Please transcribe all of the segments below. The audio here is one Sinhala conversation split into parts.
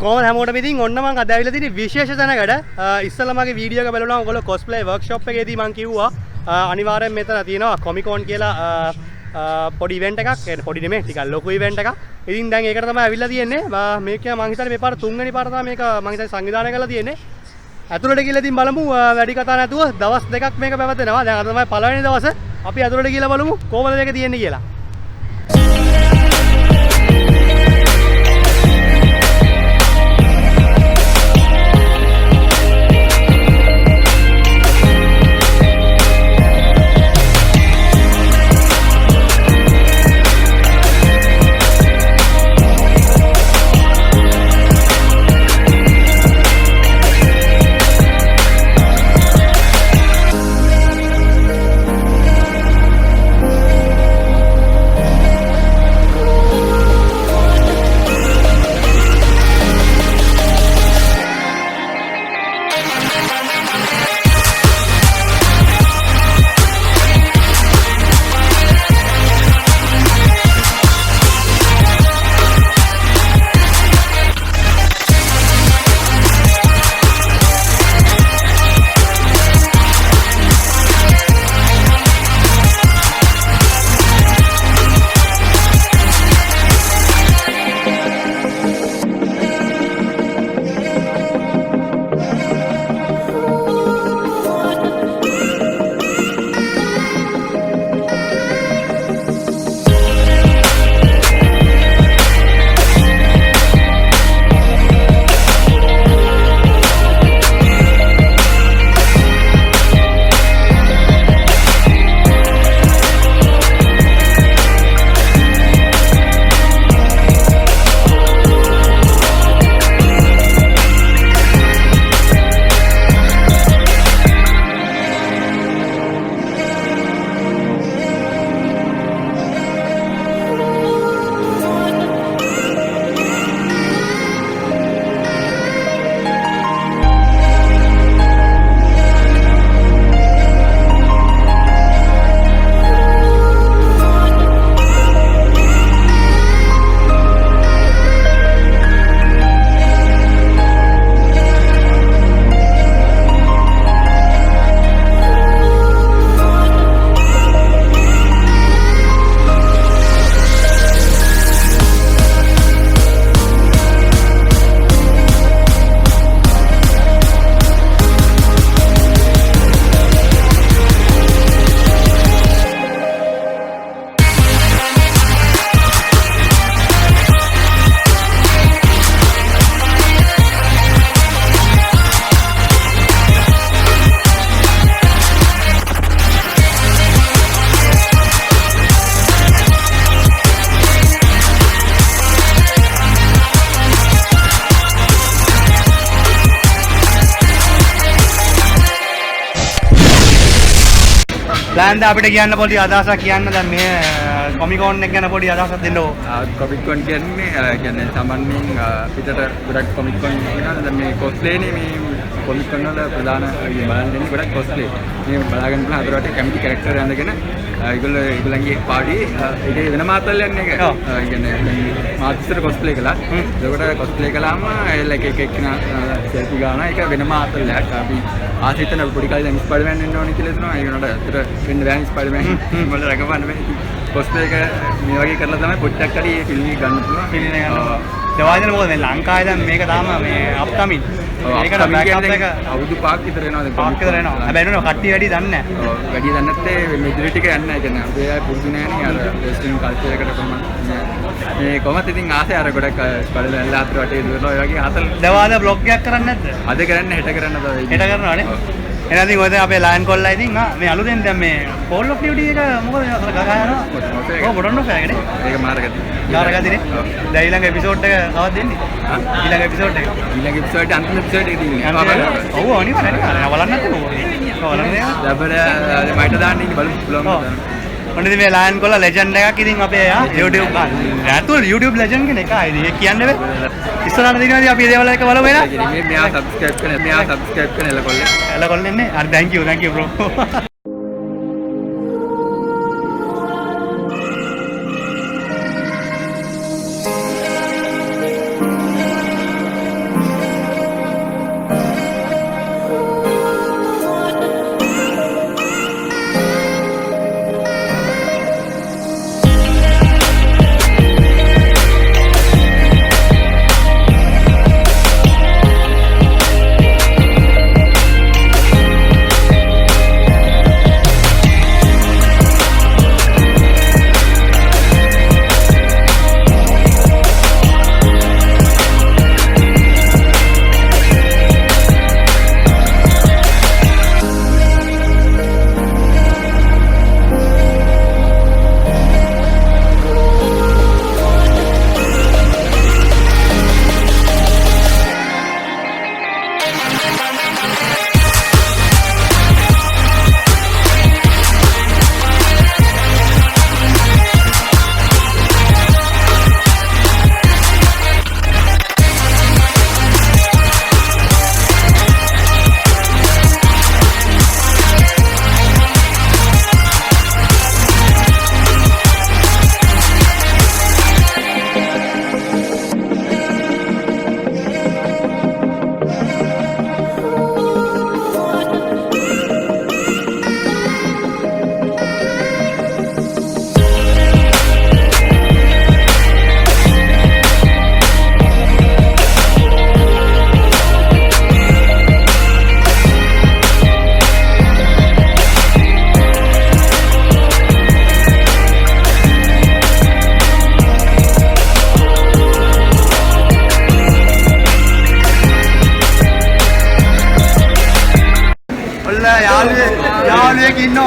කොහොමද හැමෝටම ඉතින් ඔන්න මම අද ඇවිල්ලා තියෙන්නේ විශේෂ තැනකට. ඉස්සෙල්ලා මගේ වීඩියෝ එක බලනවා ඔයගොල්ලෝ cosplay workshop එකේදී මම කිව්වා අනිවාර්යෙන් මෙතන තියෙනවා Comic Con කියලා පොඩි ඉවෙන්ට් එකක්. පොඩි නෙමෙයි ටිකක් ලොකු ඉවෙන්ට් එකක්. ඉතින් දැන් ඒකට තමයි ඇවිල්ලා තියෙන්නේ. මේක මම හිතන්නේ මේ පාර තුන්වෙනි පාර තමයි මේක මම හිතන්නේ සංවිධානය කරලා තියෙන්නේ. ඇතුළට ගිහලා ඉතින් බලමු වැඩි කතා නැතුව දවස් දෙකක් මේක පැවැත්වෙනවා. දැන් අද තමයි පළවෙනි දවස. අපි ඇතුළට ගිහලා බලමු කොහොමද මේක තියෙන්නේ කියලා. ප්ලෑන් ද අපිට කියන්න පොඩි අදහසක් කියන්න දැන් මේ Comic Con එක ගැන පොඩි අදහසක් දෙන්න ඕ. Comic Con කියන්නේ සාමාන්‍යයෙන් පිටට ගොඩක් Comic Con එකනවා. දැන් මේ cosplay නේ මේ Comic Con වල ප්‍රධාන බලන්න දෙන්නේ ගොඩක් cosplay. මේ බලාගෙන ඉන්න හතර වටේ කැමති කැරක්ටර් ඇඳගෙන ඒගොල්ලන්ගේ පාඩි ඒකේ වෙන මාතල්ලයන් එක. කියන්නේ මාත්‍ර cosplay කළා. ඒකට cosplay කළාම එක එක්කෙනා selfie ගන්නවා. ඒක වෙන මාතල්ලයක්. අපි ආසිතන පොඩි කාලේ දැන් ස්පයිඩර්මෑන් වෙන්න ඕනේ කියලා හිතනවා. ඒ වුණාට ඇත්තට වෙන්න බෑනේ ස්පයිඩර්මෑන් වල රඟපන්න බෑ. cosplay එක මේ වගේ කරලා තමයි පොඩ්ඩක් හරි මේ ෆිල්ම් එක ගන්න පුළුවන්. ෆිල්ම් එක ගන්න. දවාදන මොකද මේ ලංකාවේ දැන් මේක තාම මේ අප්කමින්. ඒකට බෑකප් එක අවුරුදු 5ක් විතර වෙනවා දැන්. 5ක් විතර වෙනවා. හැබැයි නෝ කට්ටිය වැඩි දන්නේ නැහැ. ඔව් වැඩි දන්නේ නැත්තේ මෙජොරිටි ටික යන්නේ නැහැ. කියන්නේ අපේ අය පුරුදු නැහැ නේ අර වෙස්ටර්න් කල්චර් එකට කොහොමද මේ කොහොමද ඉතින් ආසේ අර ගොඩක් බලලා හතර වටේ දුවනවා ඒ වගේ හතර දවාද බ්ලොග් එකක් කරන්නේ නැද්ද? අද කරන්නේ හෙට කරන්න තමයි. හෙට කරනවානේ. එහෙනම් ඉතින් ඔය දැන් අපේ ලයන් කොල්ලා ඉතින් මේ අලුතෙන් දැන් මේ Call of Duty එක මොකද ගහනවා? ඔව් මොඩර්න් ඔෆ් එකනේ. ඒක මාර්ගදී. මාර්ගදීනේ. දැන් ඊළඟ එපිසෝඩ් එක කවද්ද දෙන්නේ? ඊළඟ එපිසෝඩ් එක. ඊළඟ එපිසෝඩ් අන්තිම එපිසෝඩ් එක තියෙන්නේ. ඔව් අනිවාර්යයෙන්. බලන්න නැත්නම් මොකද? බලන්න නේද? දැන් මයිට දාන්න ඉන්නේ බලමු පුළුවන්. ඔන්න ඉතින් මේ ලයන් කොල්ලා ලෙජන්ඩ් එකක් ඉතින් අපේ YouTube ඇතුළේ YouTube ලෙජන්ඩ් කෙනෙක් ආයේ ඒක කියන්නේ බෑ. ඉස්සරහට දිනවලදී අපි මේ දේවල් එක බලමු එන. මෙයා සබ්ස්ක්‍රයිබ් කරන එල කොල්ලේ. එල කොල්ලෙන්නේ. හරි thank you bro.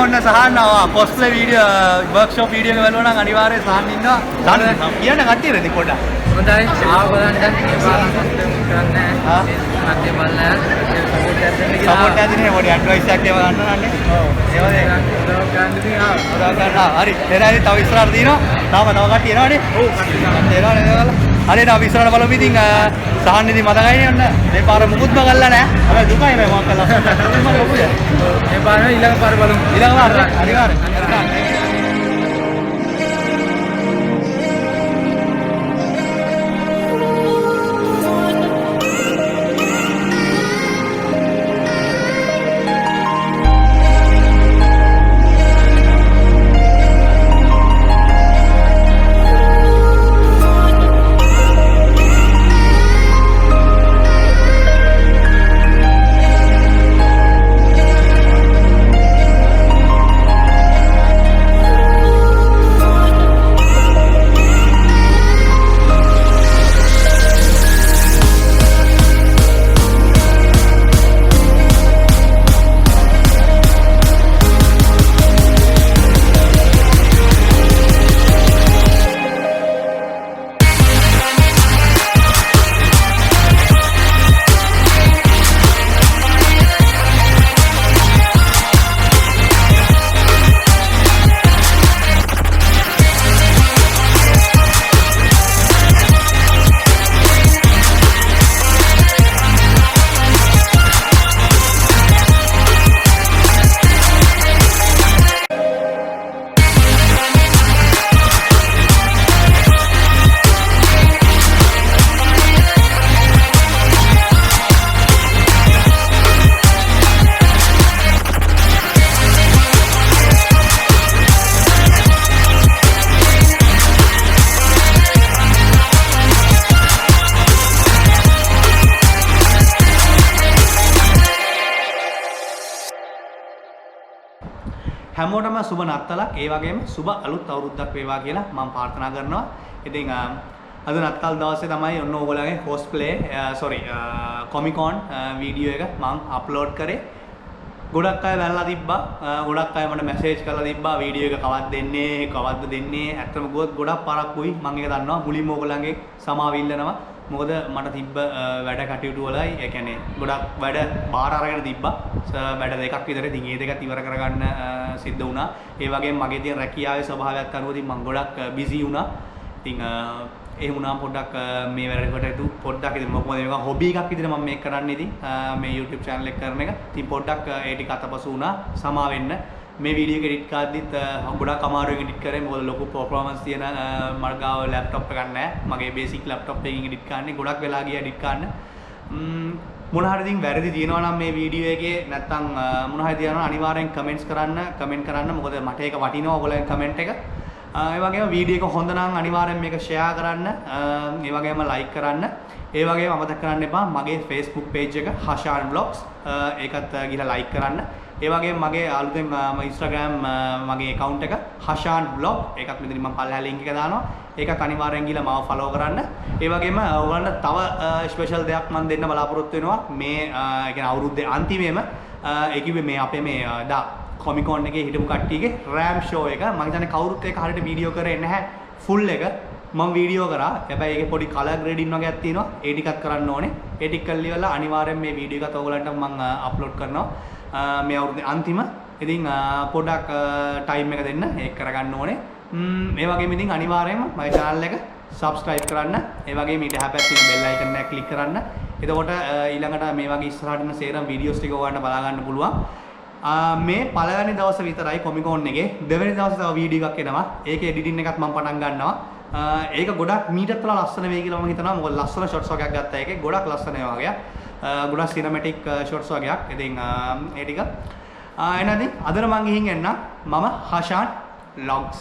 ඔන්න සහන්න කොස්ප්ලේ වීඩියෝ වර්ක්ෂොප් වීඩියෝ එක බලනවා නම් අනිවාර්යයෙන් සහන්න ඉන්නවා. සහන්න කියන්න කට්ටියට ඉතින් පොඩ්ඩක්. හොඳයි. ආව බලන්න මේ පාරක් කරන්නේ. ආ කට්ටිය බලන්න. සපෝට් එකක් දෙන්නේ පොඩි ඇඩ්වයිස් එකක් ඒව ගන්නවන්නේ. ඔව්. ඒව දෙන්න. උදව් ගන්න ඉතින් ආ. උදව් ගන්න. හරි. එරයි තව ඉස්සරහට දිනවා. තව කට්ටිය එනවනේ. ඔව් කට්ටිය එනවනේ ඒවල. හරි නා අපි ඉස්සරහට බලමු ඉතින් සහන්න ඉතින් මතකයිනේ ඔන්න. මේ පාර මුකුත්ම ගල්ලා නැහැ. හැබැයි දුකයි මේ මොකක් කළා. මේ පාර ඊළඟ පාර බලමු. ඊළඟ පාර අනිවාර්යෙන්. හැමෝටම සුබ නත්තලක් ඒ වගේම සුබ අලුත් අවුරුද්දක් වේවා කියලා මම ප්‍රාර්ථනා කරනවා. ඉතින් අද නත්තල් දවසේ තමයි ඔන්න ඕගොල්ලන්ගේ කොස්ප්ලේ කොමිකොන් වීඩියෝ එක මම අප්ලෝඩ් කරේ. ගොඩක් අය වැල්ලා තිබ්බා. ගොඩක් අය මට මැසේජ් කරලා තිබ්බා වීඩියෝ එක කවද්ද දෙන්නේ කවද්ද දෙන්නේ. ඇත්තම ගොඩක් පාරක්කුයි මම ඒක දන්නවා. මුලින්ම ඕගොල්ලන්ගේ සමාව ඉල්ලනවා. මොකද මට තිබ්බ වැඩ කටයුතු වලයි ඒ කියන්නේ ගොඩක් වැඩ බාර අරගෙන තිබ්බා. වැඩ දෙකක් විතර ඉතින් ඒ දෙකත් ඉවර කරගන්න සිද්ධ වුණා. ඒ වගේම මගේ තියෙන රැකියාවේ ස්වභාවයත් අනුව ඉතින් මම ගොඩක් බිසි වුණා. ඉතින් ඒ වුණාම පොඩ්ඩක් මේ වැඩකට පොඩ්ඩක් ඉතින් මොකද මේක හොබි එකක් විදිහට මම මේක කරන්නේ ඉතින් මේ YouTube channel එක කරන එක. ඉතින් පොඩ්ඩක් ඒ ටික අතපසු වුණා. සමා වෙන්න. මේ වීඩියෝ එක එඩිට් කරද්දිත් ගොඩක් අමාරුවෙන් එඩිට් කරේ. මොකද ලොකු පර්ෆෝමන්ස් තියෙන මට ගාව ලැප්ටොප් එකක් නැහැ. මගේ බේසික් ලැප්ටොප් එකකින් එඩිට් කරන්නේ. ගොඩක් වෙලා ගියා එඩිට් කරන්න. මොන හරි ඉතින් වැරදි තියෙනවා නම් මේ වීඩියෝ එකේ නැත්තම් මොන හරි තියෙනවා අනිවාර්යෙන් කමෙන්ට්ස් කරන්න කමෙන්ට් කරන්න. මොකද මට ඒක වටිනවා ඔයගොල්ලන්ගේ කමෙන්ට් එක. ඒ වගේම වීඩියෝ එක හොඳ නම් අනිවාර්යෙන් මේක ෂෙයා කරන්න. ඒ වගේම ලයික් කරන්න. ඒ වගේම අමතක කරන්න එපා මගේ Facebook page එක Hashan Vlogs ඒකත් ගිහලා ලයික් කරන්න. ඒ වගේම මගේ අලුතෙන් Instagram මගේ account එක Hashan Vlog ඒකත් මෙතනින් මම පල්ලෙහා link එක දානවා. ඒකත් අනිවාර්යෙන් ගිහලා මාව follow කරන්න. ඒ වගේම ඔයගොල්ලන්ට තව ස්පෙෂල් දෙයක් මම දෙන්න බලාපොරොත්තු වෙනවා. මේ කියන්නේ අවුරුද්දේ අන්තිමේම ඒ කිව්වේ මේ අපේ මේ දා කොමිකොන් එකේ හිටපු කට්ටියගේ RAM show එක මම හිතන්නේ කවුරුත් ඒක හරියට වීඩියෝ කරේ නැහැ full එක. මම වීඩියෝ කරා. හැබැයි ඒකේ පොඩි කලර් ග්‍රේඩින් වගේක් තියෙනවා. ඒ ටිකක් කරන්න ඕනේ. ඒ ටික කරලා ඉවරලා අනිවාර්යෙන් මේ වීඩියෝ එකත් ඔයගොල්ලන්ට මම අප්ලෝඩ් කරනවා. මේ අවුරුද්දේ අන්තිම. ඉතින් පොඩ්ඩක් ටයිම් එක දෙන්න ඒක කරගන්න ඕනේ. ඒ වගේම ඉතින් අනිවාර්යයෙන්ම මගේ channel එක subscribe කරන්න. ඒ වගේම ඊට හැපැත් තියෙන bell icon එක click කරන්න. එතකොට ඊළඟට මේ වගේ ඉස්සරහට එන සේරම වීඩියෝස් ටික ඔයාලට බලා ගන්න පුළුවන්. මේ පළවෙනි දවසේ විතරයි කොමිකොන් එකේ දෙවෙනි දවසේ තව වීඩියෝ එකක් එනවා. ඒකේ එඩිටින් එකත් මම පටන් ගන්නවා. ඒක ගොඩක් මීටත් වඩා ලස්සන වෙයි කියලා මම හිතනවා. මොකද ලස්සන ෂොට්ස් වගේක් ගත්තා ඒකේ. ගොඩක් ලස්සන ඒවා වගේක්. ගොඩක් සිනමැටික් ෂොට්ස් වගේක්. ඉතින් ඒ ටික එහෙනම් ඉතින් අදට මම ගිහින් එන්න. මම Hashan Vlogs